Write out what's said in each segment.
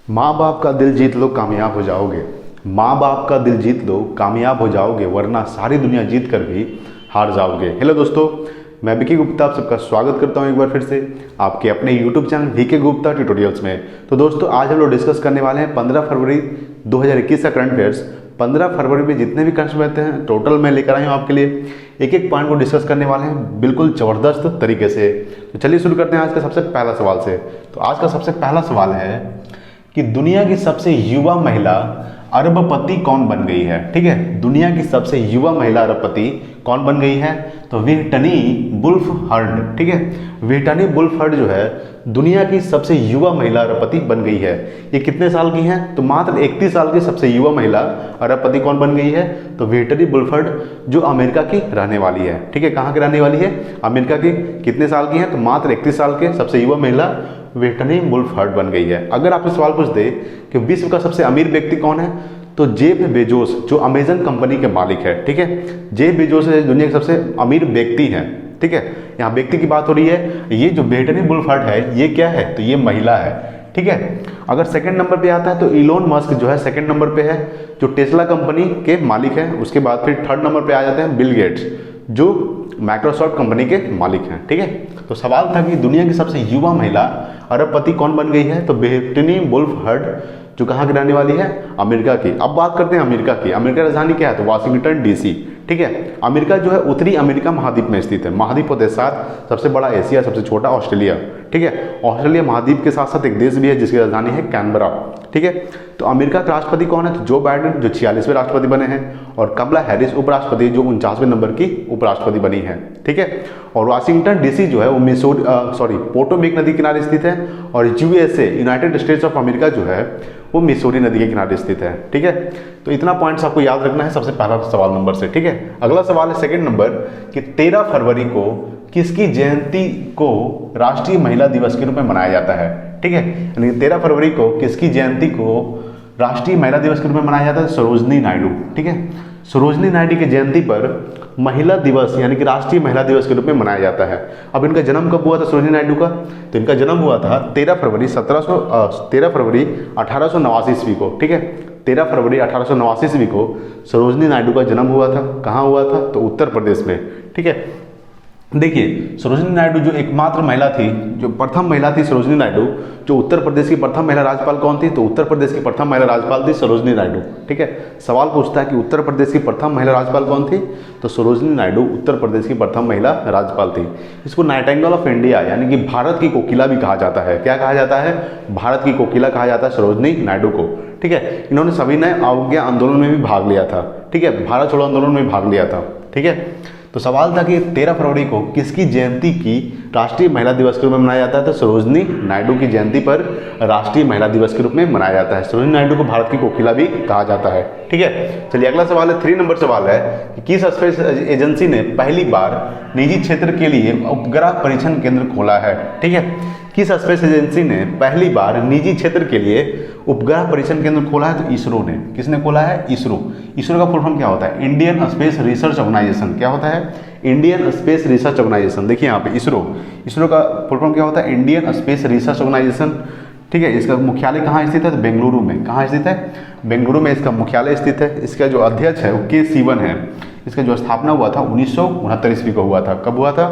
माँ बाप का दिल जीत लो कामयाब हो जाओगे। माँ बाप का दिल जीत लो कामयाब हो जाओगे, वरना सारी दुनिया जीत कर भी हार जाओगे। हेलो दोस्तों, मैं विकी गुप्ता आप सबका स्वागत करता हूं एक बार फिर से आपके अपने YouTube channel V K Gupta tutorials में। तो दोस्तों, आज हम लोग डिस्कस करने वाले हैं 15 फरवरी 2021 का करंट अफेयर्स। 15 फरवरी में जितने भी करंट रहते हैं टोटल मैं लेकर आया हूँ आपके लिए। एक एक पॉइंट को डिस्कस करने वाले हैं बिल्कुल ज़बरदस्त तरीके से। तो चलिए शुरू करते हैं आज का सबसे पहला सवाल से। तो आज का सबसे पहला सवाल है कि दुनिया की सबसे युवा महिला अरबपति कौन बन गई है। ठीक है, दुनिया की सबसे युवा महिला अरबपति कौन बन गई है? तो व्हिटनी वुल्फ हर्ड। ठीक है, व्हिटनी वुल्फ हर्ड जो है दुनिया की सबसे युवा महिला अरबपति बन गई है। ये कितने साल की हैं? तो मात्र 31 साल की सबसे युवा महिला अरबपति कौन बन गई है? तो व्हिटनी वुल्फ हर्ड, जो अमेरिका की रहने वाली है। ठीक है, कहाँ की रहने वाली है? अमेरिका की। कितने साल की है? तो मात्र 31 साल के सबसे युवा महिला व्हिटनी वुल्फ हर्ड बन गई है। अगर आपसे सवाल पूछ दे कि विश्व का सबसे अमीर व्यक्ति कौन है, तो जेफ बेजोस, जो अमेजन कंपनी के मालिक है। ठीक है, जेफ बेजोस दुनिया के सबसे अमीर व्यक्ति हैं। ठीक है, यहाँ व्यक्ति की बात हो रही है। ये जो व्हिटनी वुल्फ हर्ड है ये क्या है? तो ये महिला है। ठीक है, अगर सेकंड नंबर पे आता है तो इलोन मस्क जो है सेकंड नंबर पे है, जो टेस्ला कंपनी के मालिक है। उसके बाद फिर थर्ड नंबर पे आ जाते हैं बिल गेट्स, जो माइक्रोसॉफ्ट कंपनी के मालिक हैं। ठीक है, तो सवाल था कि दुनिया की सबसे युवा महिला अरबपति कौन बन गई है? तो व्हिटनी वुल्फ हर्ड, जो कहाँ की रहने वाली है? अमेरिका की। अब बात करते हैं अमेरिका की। अमेरिका राजधानी क्या है? तो वाशिंगटन डीसी। ठीक है, अमेरिका जो है उत्तरी अमेरिका महाद्वीप में स्थित है। महाद्वीप होते साथ सबसे बड़ा एशिया, सबसे छोटा ऑस्ट्रेलिया। ठीक है, ऑस्ट्रेलिया महाद्वीप के साथ साथ एक देश भी है जिसकी राजधानी है कैनबरा। ठीक है, तो अमेरिका के राष्ट्रपति कौन है? तो जो बाइडेन, जो 46वें राष्ट्रपति बने हैं, और कमला हैरिस उपराष्ट्रपति, जो 49वें नंबर की उपराष्ट्रपति बनी है। ठीक है, और वाशिंगटन डीसी जो है वो पोटोमेक नदी किनारे स्थित है, और USA, United states of America जो है वो मिसूरी नदी के किनारे स्थित है। ठीक है, तो इतना पॉइंट्स आपको याद रखना है सबसे पहला सवाल नंबर से। ठीक है, अगला सवाल है सेकंड नंबर कि 13 फरवरी को किसकी जयंती को राष्ट्रीय महिला दिवस के रूप में मनाया जाता है? ठीक है, यानी 13 फरवरी को किसकी जयंती को राष्ट्रीय महिला दिवस के रूप में मनाया जाता है? सरोजनी नायडू। ठीक है, सरोजनी नायडू की जयंती पर महिला दिवस यानी कि राष्ट्रीय महिला दिवस के रूप में मनाया जाता है। अब इनका जन्म कब हुआ था सरोजनी नायडू का? तो इनका जन्म हुआ था 13 फरवरी 1889 ईस्वी को। ठीक है, 13 फरवरी 1889 ईस्वी को सरोजनी नायडू का जन्म हुआ था। कहाँ हुआ था? तो उत्तर प्रदेश में। ठीक है, देखिए सरोजनी नायडू जो एकमात्र महिला थी, जो प्रथम महिला थी सरोजनी नायडू, जो उत्तर प्रदेश की प्रथम महिला राज्यपाल कौन थी? तो उत्तर प्रदेश की प्रथम महिला राज्यपाल थी सरोजनी नायडू। ठीक है, सवाल पूछता है कि उत्तर प्रदेश की प्रथम महिला राज्यपाल कौन थी? तो सरोजनी नायडू उत्तर प्रदेश की प्रथम महिला राज्यपाल थी। इसको नाइटिंगेल ऑफ इंडिया यानी कि भारत की कोकिला भी कहा जाता है। क्या कहा जाता है? भारत की कोकिला कहा जाता है सरोजनी नायडू को। ठीक है, इन्होंने सविनय अवज्ञा आंदोलन में भी भाग लिया था। ठीक है, भारत छोड़ो आंदोलन में भाग लिया था। ठीक है, तो सवाल था कि 13 फरवरी को किसकी जयंती की राष्ट्रीय महिला दिवस के रूप में मनाया जाता है? तो सरोजनी नायडू की जयंती पर राष्ट्रीय महिला दिवस के रूप में मनाया जाता है। सरोजनी नायडू को भारत की कोकिला भी कहा जाता है। ठीक है, चलिए अगला सवाल है 3 नंबर सवाल है कि किस स्पेस एजेंसी ने पहली बार निजी क्षेत्र के लिए उपग्रह परीक्षण केंद्र खोला है? ठीक है, किस स्पेस एजेंसी ने पहली बार निजी क्षेत्र के लिए उपग्रह परीक्षण केंद्र खोला है? तो इसरो ने। किसने खोला है? इसरो। इसरो का फुल फॉर्म क्या होता है? Indian Space Research Organisation. क्या होता है? Indian Space Research Organisation. देखिए यहाँ पे इसरो, इसरो का फुल फॉर्म क्या होता है? Indian Space Research Organisation. ठीक है, इसका मुख्यालय कहाँ स्थित है? तो बेंगलुरु में। कहाँ स्थित है? बेंगलुरु में इसका मुख्यालय स्थित है। इसका जो अध्यक्ष है वो के सीवन है। इसका जो स्थापना हुआ था 1969 ईस्वी को हुआ था। कब हुआ था?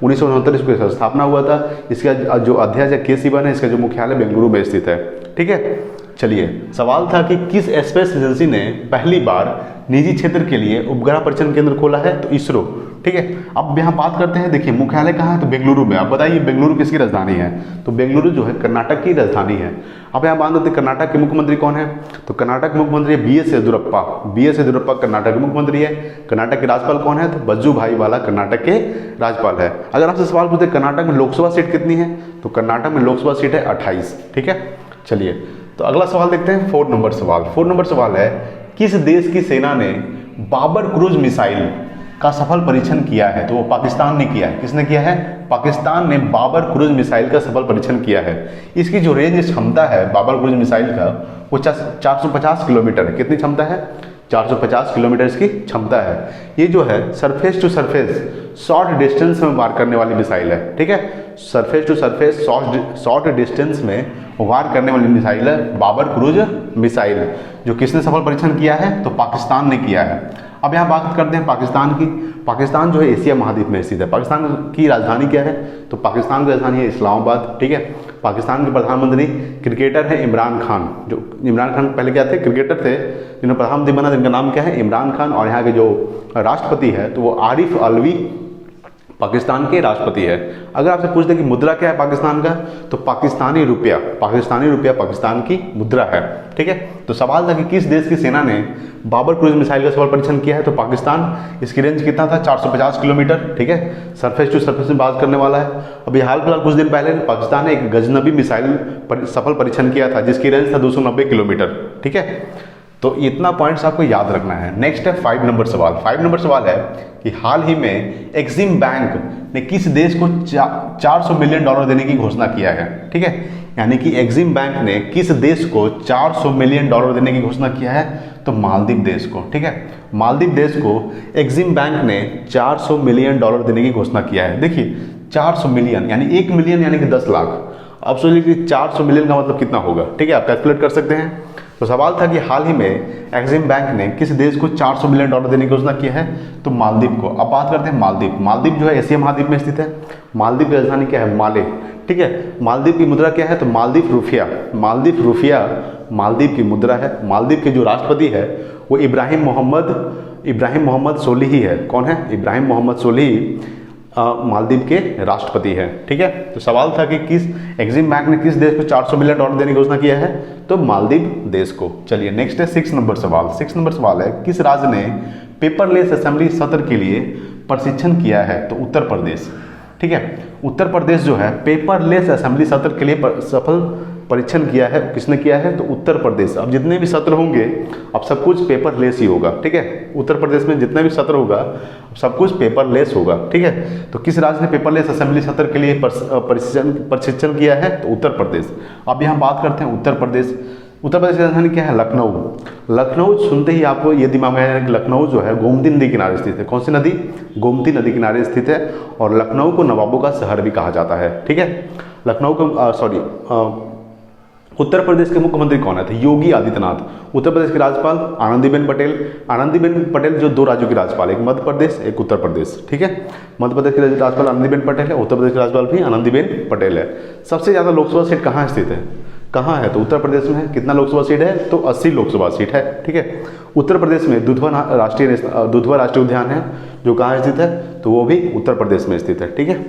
1969 ईस्वी को स्थापना हुआ था। इसका जो अध्यक्ष है के सीवन है। इसका जो मुख्यालय बेंगलुरु में स्थित है। ठीक है, चलिए सवाल था कि किस स्पेस एजेंसी ने पहली बार निजी क्षेत्र के लिए उपग्रह परीक्षण केंद्र खोला है? तो इसरो। ठीक है, अब यहाँ बात करते हैं। देखिए मुख्यालय कहाँ है? तो बेंगलुरु में। अब बताइए बेंगलुरु किसकी राजधानी है? तो बेंगलुरु जो है कर्नाटक की राजधानी है। अब यहाँ बात करते हैं कर्नाटक के मुख्यमंत्री कौन है? तो कर्नाटक के मुख्यमंत्री है B S Yediyurappa. B S Yediyurappa Karnataka के मुख्यमंत्री है। कर्नाटक के राज्यपाल कौन है? तो वजुभाई वाला कर्नाटक के राज्यपाल है। अगर आपसे सवाल पूछते कर्नाटक में लोकसभा सीट कितनी है? तो कर्नाटक में लोकसभा सीट है 28। ठीक है, चलिए तो अगला सवाल देखते हैं 4 नंबर सवाल। 4 नंबर सवाल है किस देश की सेना ने बाबर क्रूज मिसाइल का सफल परीक्षण किया है? तो वो पाकिस्तान ने किया है। किसने किया है? पाकिस्तान ने बाबर क्रूज मिसाइल का सफल परीक्षण किया है। इसकी जो रेंज क्षमता है बाबर क्रूज मिसाइल का वो 450 किलोमीटर है। कितनी क्षमता है? 450 किलोमीटर इसकी क्षमता है। ये जो है surface to surface short distance में वार करने वाली मिसाइल है, ठीक है। Surface to surface short distance में वार करने वाली मिसाइल है बाबर क्रूज मिसाइल, जो किसने सफल परीक्षण किया है? तो पाकिस्तान ने किया है। अब यहाँ बात करते हैं पाकिस्तान की। पाकिस्तान जो है एशिया महाद्वीप में स्थित है। पाकिस्तान की राजधानी क्या है? तो पाकिस्तान की राजधानी है इस्लामाबाद, ठीक है। पाकिस्तान के प्रधानमंत्री क्रिकेटर है इमरान खान। जो इमरान खान पहले क्या थे? क्रिकेटर थे, जिन्होंने प्रधानमंत्री बना, जिनका नाम क्या है? इमरान खान। और यहाँ के जो राष्ट्रपति है तो वो आरिफ अलवी पाकिस्तान के राष्ट्रपति है। अगर आपसे पूछ दे कि मुद्रा क्या है पाकिस्तान का, तो पाकिस्तानी रुपया पाकिस्तान की मुद्रा है, ठीक है। तो सवाल था कि किस देश की सेना ने बाबर क्रूज मिसाइल का सफल परीक्षण किया है? तो पाकिस्तान। इसकी रेंज कितना था? 450 किलोमीटर, ठीक है। सरफेस टू सरफेस में बात करने वाला है। अभी हाल फिलहाल कुछ दिन पहले पाकिस्तान ने एक गजनबी मिसाइल सफल परीक्षण किया था, जिसकी रेंज था 290 किलोमीटर, ठीक है। तो इतना पॉइंट्स आपको याद रखना है। नेक्स्ट है 5 नंबर सवाल। 5 नंबर सवाल है कि हाल ही में एक्सिम बैंक ने किस देश को 400 मिलियन डॉलर देने की घोषणा किया है, ठीक है। यानी कि एक्सिम बैंक ने किस देश को 400 मिलियन डॉलर देने की घोषणा किया है? तो मालदीव देश को, ठीक है। मालदीव देश को एक्सिम बैंक ने 400 मिलियन डॉलर देने की घोषणा किया है। देखिए 400 मिलियन यानी 1 मिलियन यानी कि 10 लाख। अब सोचिए कि 400 मिलियन का मतलब कितना होगा, ठीक है। आप कैलकुलेट कर सकते हैं। तो सवाल था कि हाल ही में एक्सिम बैंक ने किस देश को 400 मिलियन डॉलर देने की घोषणा की है? तो मालदीव को। अब बात करते हैं मालदीव। मालदीव जो है एशिया महाद्वीप में स्थित है। मालदीव की राजधानी क्या है? माले, ठीक है। मालदीव की मुद्रा क्या है? तो मालदीव रुपया मालदीव की मुद्रा है। मालदीव के जो राष्ट्रपति है वो इब्राहिम मोहम्मद सोलिही है। कौन है? इब्राहिम मोहम्मद सोलिही मालदीव के राष्ट्रपति हैं, ठीक है। तो सवाल था कि किस एक्सिम बैंक ने किस देश को 400 मिलियन डॉलर देने की घोषणा किया है? तो मालदीव देश को। चलिए नेक्स्ट है 6 नंबर सवाल। 6 नंबर सवाल है किस राज्य ने पेपरलेस असेंबली सत्र के लिए प्रशिक्षण किया है? तो उत्तर प्रदेश, ठीक है। उत्तर प्रदेश जो है पेपरलेस असेंबली सत्र के लिए सफल परीक्षण किया है। किसने किया है? तो उत्तर प्रदेश। अब जितने भी सत्र होंगे अब सब कुछ पेपरलेस ही होगा, ठीक है। उत्तर प्रदेश में जितना भी सत्र होगा सब कुछ पेपरलेस होगा, ठीक है। तो किस राज्य ने पेपरलेस असेंबली सत्र के लिए प्रशिक्षण किया है? तो उत्तर प्रदेश। अब यहाँ बात करते हैं उत्तर प्रदेश। उत्तर प्रदेश की राजधानी क्या है? लखनऊ। लखनऊ सुनते ही आपको ये दिमाग में आएगा कि लखनऊ जो है गोमती नदी किनारे स्थित है। कौन सी नदी? गोमती नदी किनारे स्थित है। और लखनऊ को नवाबों का शहर भी कहा जाता है, ठीक है। लखनऊ को उत्तर प्रदेश के मुख्यमंत्री कौन है? तो योगी आदित्यनाथ। उत्तर प्रदेश की राज्यपाल आनंदीबेन पटेल। आनंदीबेन पटेल जो 2 राज्यों की राज्यपाल, एक मध्य प्रदेश एक उत्तर प्रदेश, ठीक है। मध्य प्रदेश की राज्यपाल आनंदीबेन पटेल है, उत्तर प्रदेश की राज्यपाल भी आनंदीबेन पटेल है। सबसे ज़्यादा लोकसभा सीट कहाँ स्थित है? कहाँ है? तो उत्तर प्रदेश में है। कितना लोकसभा सीट है? तो 80 लोकसभा सीट है, ठीक है। उत्तर प्रदेश में दुधवा राष्ट्रीय उद्यान है, जो कहाँ स्थित है? तो वो भी उत्तर प्रदेश में स्थित है, ठीक है।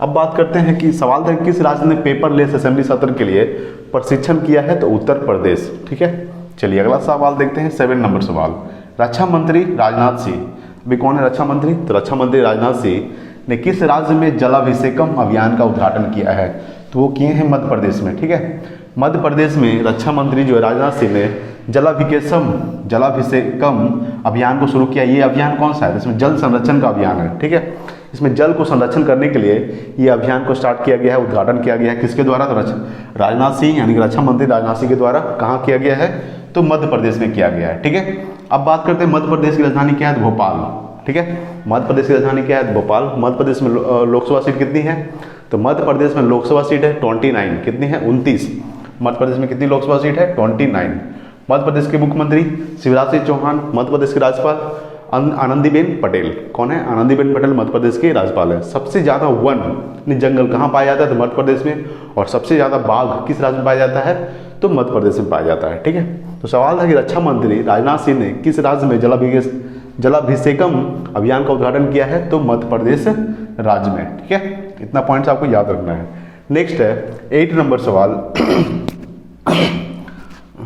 अब बात करते हैं कि सवाल था किस राज्य ने पेपरलेस असेंबली सत्र के लिए प्रशिक्षण किया है? तो उत्तर प्रदेश, ठीक है। चलिए अगला सवाल देखते हैं 7 नंबर सवाल। रक्षा मंत्री राजनाथ सिंह। अभी कौन है रक्षा मंत्री? तो रक्षा मंत्री राजनाथ सिंह ने किस राज्य में जलाभिषेकम अभियान का उद्घाटन किया है? तो वो किए हैं मध्य प्रदेश में, ठीक है। मध्य प्रदेश में रक्षा मंत्री जो है राजनाथ सिंह ने जलाभिषेकम अभियान को शुरू किया। ये अभियान कौन सा है? इसमें जल संरक्षण का अभियान है, ठीक है। इसमें जल को संरक्षण करने के लिए ये अभियान को स्टार्ट किया गया है, उद्घाटन किया गया है। किसके द्वारा? तो राजनाथ सिंह यानी कि रक्षा मंत्री राजनाथ सिंह के द्वारा। कहाँ किया गया है? तो मध्य प्रदेश में किया गया है, ठीक है। अब बात करते हैं मध्य प्रदेश की राजधानी क्या है? तो भोपाल, ठीक है। मध्य प्रदेश की राजधानी क्या है? भोपाल। मध्य प्रदेश में लोकसभा सीट कितनी है? तो मध्य प्रदेश में लोकसभा सीट है 29। कितनी है? 29। मध्य प्रदेश में कितनी लोकसभा सीट है? 29। मध्य प्रदेश के मुख्यमंत्री शिवराज सिंह चौहान। मध्य प्रदेश के राज्यपाल आनंदीबेन पटेल। कौन है? आनंदीबेन पटेल मध्य प्रदेश के राज्यपाल है। सबसे ज़्यादा वन जंगल कहाँ पाया जाता है? तो मध्य प्रदेश में। और सबसे ज़्यादा बाघ किस राज्य में पाया जाता है? तो मध्य प्रदेश में पाया जाता है, ठीक है। तो सवाल था कि रक्षा मंत्री राजनाथ सिंह ने किस राज्य में जलाभिषेकम अभियान का उद्घाटन किया है? तो मध्य प्रदेश राज्य में, ठीक है। इतना पॉइंट्स आपको याद रखना है। नेक्स्ट है 8 नंबर सवाल।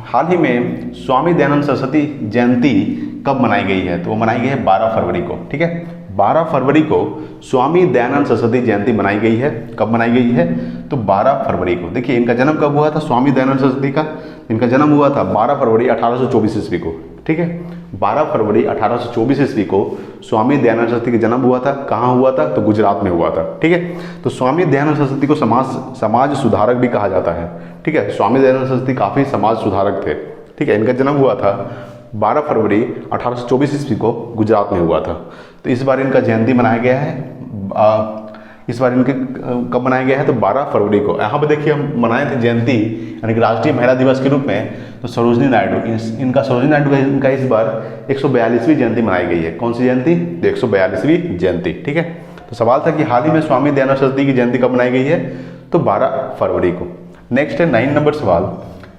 हाल ही में स्वामी दयानंद सरस्वती जयंती कब मनाई गई है? तो वो मनाई गई है 12 फरवरी को, ठीक है। 12 फरवरी को स्वामी दयानंद सरस्वती जयंती मनाई गई है। कब मनाई गई है? तो 12 फरवरी को। देखिए इनका जन्म कब हुआ था? स्वामी दयानंद सरस्वती का इनका जन्म हुआ था 12 फरवरी 1824 ईस्वी को, ठीक है। 12 फरवरी 1824 ईस्वी को स्वामी दयानंद सरस्वती का जन्म हुआ था। कहाँ हुआ था? तो गुजरात में हुआ था, ठीक है। तो स्वामी दयानंद सरस्वती को समाज सुधारक भी कहा जाता है, ठीक है। स्वामी दयानंद सरस्वती काफ़ी समाज सुधारक थे, ठीक है। इनका जन्म हुआ था 12 फरवरी 1824 ईस्वी को गुजरात में हुआ था। तो इस बार इनका जयंती मनाया गया है। इस बार इनके कब मनाया गया है? तो 12 फरवरी को। यहाँ पे देखिए हम मनाए थे जयंती यानी कि राष्ट्रीय महिला दिवस के रूप में, तो सरोजनी नायडू, इनका सरोजनी नायडू का इस बार 142वीं जयंती मनाई गई है। कौन सी जयंती? तो 142वीं जयंती। ठीक है। तो सवाल था कि हाल ही में स्वामी दयानंद सरस्वती की जयंती कब मनाई गई है? तो 12 फरवरी को। नेक्स्ट है 9 नंबर सवाल,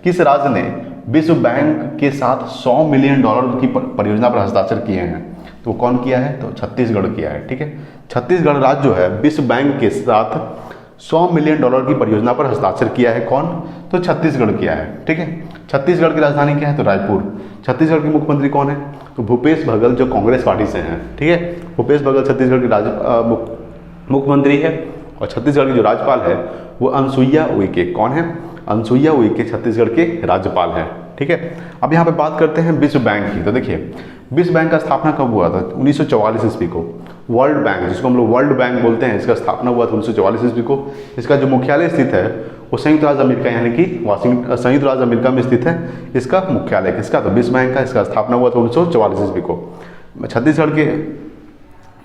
किस राज्य ने विश्व बैंक के साथ $100 मिलियन की परियोजना पर हस्ताक्षर किए हैं? तो वो कौन किया है? तो छत्तीसगढ़ किया है। ठीक है। छत्तीसगढ़ राज्य जो है विश्व बैंक के साथ $100 मिलियन की परियोजना पर हस्ताक्षर किया है। कौन? तो छत्तीसगढ़ किया है। ठीक है। छत्तीसगढ़ की राजधानी क्या है? तो रायपुर। छत्तीसगढ़ के मुख्यमंत्री कौन है? तो भूपेश बघेल, जो कांग्रेस पार्टी से हैं। ठीक है। भूपेश बघेल छत्तीसगढ़ के मुख्यमंत्री है। और छत्तीसगढ़ की जो राज्यपाल है वो अनसुईया उइके। कौन है? अनसुईया उइके छत्तीसगढ़ के राज्यपाल हैं। ठीक है। अब यहाँ पे बात करते हैं विश्व बैंक की। तो देखिए विश्व बैंक का स्थापना कब हुआ था? 1944 ईस्वी को। वर्ल्ड बैंक, जिसको हम लोग वर्ल्ड बैंक बोलते हैं, इसका स्थापना हुआ था 1944 ईस्वी को। इसका जो मुख्यालय स्थित है वो संयुक्त राज्य अमेरिका यानी कि संयुक्त राज्य अमेरिका में स्थित है। इसका मुख्यालय किसका? तो विश्व बैंक का। इसका स्थापना हुआ था 1944 ईस्वी को। छत्तीसगढ़ के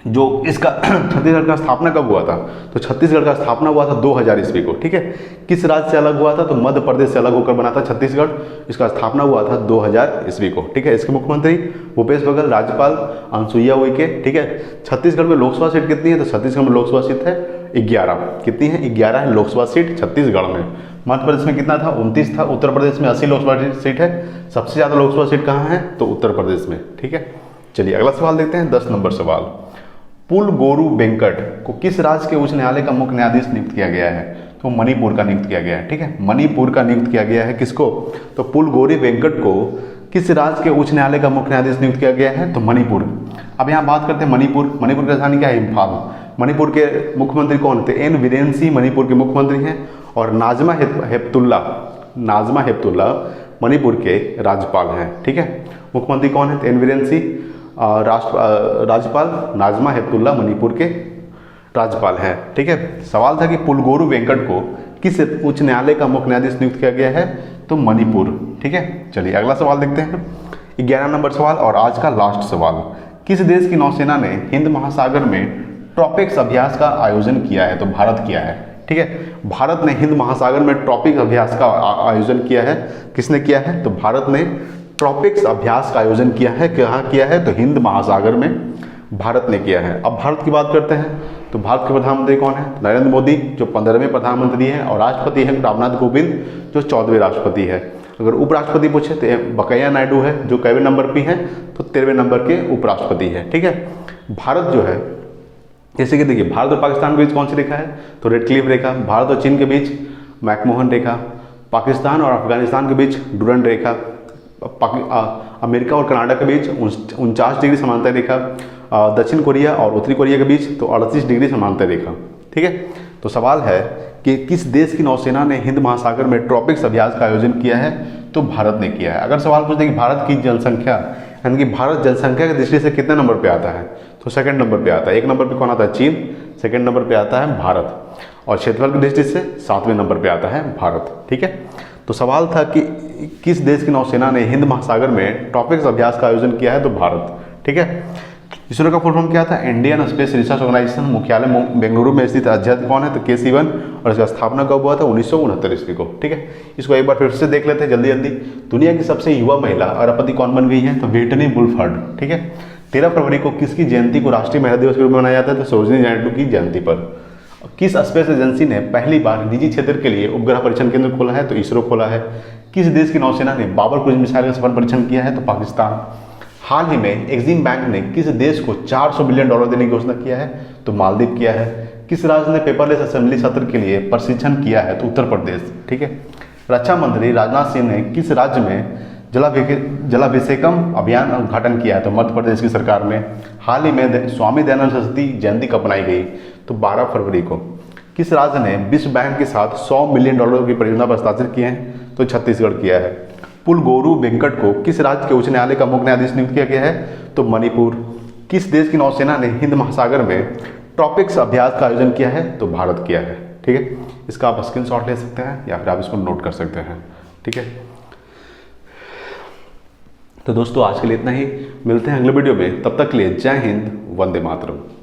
जो इसका छत्तीसगढ़ का स्थापना कब हुआ था? तो छत्तीसगढ़ का स्थापना हुआ था 2000 ईस्वी को। ठीक है। किस राज्य से अलग हुआ था? तो मध्य प्रदेश से अलग होकर बना था छत्तीसगढ़। इसका स्थापना हुआ था 2000 ईस्वी को। ठीक है। इसके मुख्यमंत्री भूपेश बघेल, राज्यपाल अनसुईया उइके। ठीक है। छत्तीसगढ़ में लोकसभा सीट कितनी है? तो छत्तीसगढ़ में लोकसभा सीट है 11। कितनी है? 11 है लोकसभा सीट छत्तीसगढ़ में। मध्य प्रदेश में कितना था? 29 था। उत्तर प्रदेश में 80 लोकसभा सीट है। सबसे ज़्यादा लोकसभा सीट कहाँ है? तो उत्तर प्रदेश में। ठीक है। चलिए अगला सवाल देखते हैं। 10 नंबर सवाल, पुलगोरू वेंकट को किस राज्य के उच्च न्यायालय का मुख्य न्यायाधीश नियुक्त किया गया है? तो मणिपुर का नियुक्त किया गया है। ठीक है। मणिपुर का नियुक्त किया गया है। किसको? तो पुलगोरू वेंकट को किस राज्य के उच्च न्यायालय का मुख्य न्यायाधीश नियुक्त किया गया है? तो मणिपुर। अब यहाँ बात करते हैं मणिपुर। मणिपुर की राजधानी क्या है? इम्फाल। मणिपुर के मुख्यमंत्री कौन थे? एन बीरेन सिंह मणिपुर के मुख्यमंत्री हैं। और नाजमा हेपतुल्ला मणिपुर के राज्यपाल हैं। ठीक है। मुख्यमंत्री कौन है? एन बीरेन सिंह। राज्यपाल नाजमा हेपतुल्ला मणिपुर के राज्यपाल हैं। ठीक है। सवाल था कि पुलगोरू वेंकट को किस उच्च न्यायालय का मुख्य न्यायाधीश नियुक्त किया गया है? तो मणिपुर। ठीक है। चलिए अगला सवाल देखते हैं। 11 नंबर सवाल और आज का लास्ट सवाल, किस देश की नौसेना ने हिंद महासागर में ट्रॉपिक्स अभ्यास का आयोजन किया है? तो भारत किया है। ठीक है। भारत ने हिंद महासागर में ट्रॉपिक अभ्यास का आयोजन किया है। किसने किया है? तो भारत ने ट्रॉपिक्स अभ्यास का आयोजन किया है। कहाँ किया है? तो हिंद महासागर में भारत ने किया है। अब भारत की बात करते हैं। तो भारत के प्रधानमंत्री कौन है? नरेंद्र मोदी, जो 15वें प्रधानमंत्री हैं। और राष्ट्रपति हैं रामनाथ कोविंद, जो 14वें राष्ट्रपति है। अगर उपराष्ट्रपति पूछे तो वेंकैया नायडू है, जो कईवें नंबर पे हैं? तो 13वें नंबर के उपराष्ट्रपति है। ठीक है। भारत जो है, जैसे कि देखिए भारत और पाकिस्तान के बीच कौन सी रेखा है? तो रेड क्लिफ रेखा। भारत और चीन के बीच मैकमोहन रेखा। पाकिस्तान और अफगानिस्तान के बीच डुरंड रेखा। अमेरिका और कनाडा के बीच 49 डिग्री समांतर रेखा। दक्षिण कोरिया और उत्तरी कोरिया के बीच तो 38 डिग्री समांतर रेखा। ठीक है। तो सवाल है कि किस देश की नौसेना ने हिंद महासागर में ट्रॉपिक्स अभ्यास का आयोजन किया है? तो भारत ने किया है। अगर सवाल पूछते कि भारत की जनसंख्या यानी कि भारत जनसंख्या की दृष्टि से कितने नंबर पे आता है? तो सेकंड नंबर पे आता है। 1 नंबर पे कौन आता है? चीन। सेकंड नंबर पे आता है भारत। और क्षेत्रफल की दृष्टि से 7वें नंबर पे आता है भारत। ठीक है। तो सवाल था कि किस देश की नौसेना ने हिंद महासागर में ट्रॉपिक्स अभ्यास का आयोजन किया है? तो भारत। ठीक है। इसरो का फुल फॉर्म क्या था? Indian Space Research Organisation. मुख्यालय बेंगलुरु में स्थित। अध्यक्ष कौन है? तो के सिवन। और इसका स्थापना कब हुआ था? 1969 ईस्वी को। ठीक है। इसको एक बार फिर से देख लेते हैं जल्दी जल्दी। दुनिया की सबसे युवा महिला अरबपति कौन बन गई है? तो व्हिटनी वुल्फ। ठीक है। 13 फरवरी को किसकी जयंती को राष्ट्रीय महिला दिवस के रूप में मनाया जाता है? तो सरोजनी नायडू की जयंती पर। किस स्पेस एजेंसी ने पहली बार निजी क्षेत्र के लिए उपग्रह परीक्षण केंद्र खोला है? तो इसरो खोला है। किस देश की नौसेना ने बाबर क्रूज मिसाइल का सफल परीक्षण किया है? तो पाकिस्तान। हाल ही में एक्सिम बैंक ने किस देश को $400 बिलियन देने की घोषणा किया है? तो मालदीव किया है। किस राज्य ने पेपरलेस असेंबली सत्र के लिए प्रशिक्षण किया है? तो उत्तर प्रदेश। ठीक है। रक्षा मंत्री राजनाथ सिंह ने किस राज्य में जलाभिषेकम अभियान उद्घाटन किया है? तो मध्य प्रदेश की सरकार में। हाल ही में स्वामी दयानंद सरस्वती जयंती कब मनाई गई? तो 12 फरवरी को। किस राज्य ने विश्व बैंक के साथ $100 मिलियन की परियोजना पर हस्ताक्षर किए हैं? तो छत्तीसगढ़ किया है। पुलगोरू वेंकट को किस राज्य के उच्च न्यायालय का मुख्य न्यायाधीश नियुक्त किया गया है? तो मणिपुर। किस देश की नौसेना ने हिंद महासागर में ट्रॉपिक्स अभ्यास का आयोजन किया है? तो भारत किया है। ठीक है। इसका आप स्क्रीनशॉट ले सकते हैं या फिर आप इसको नोट कर सकते हैं। ठीक है। तो दोस्तों आज के लिए इतना ही, मिलते हैं अगले वीडियो में, तब तक के लिए जय हिंद, वंदे मातरम।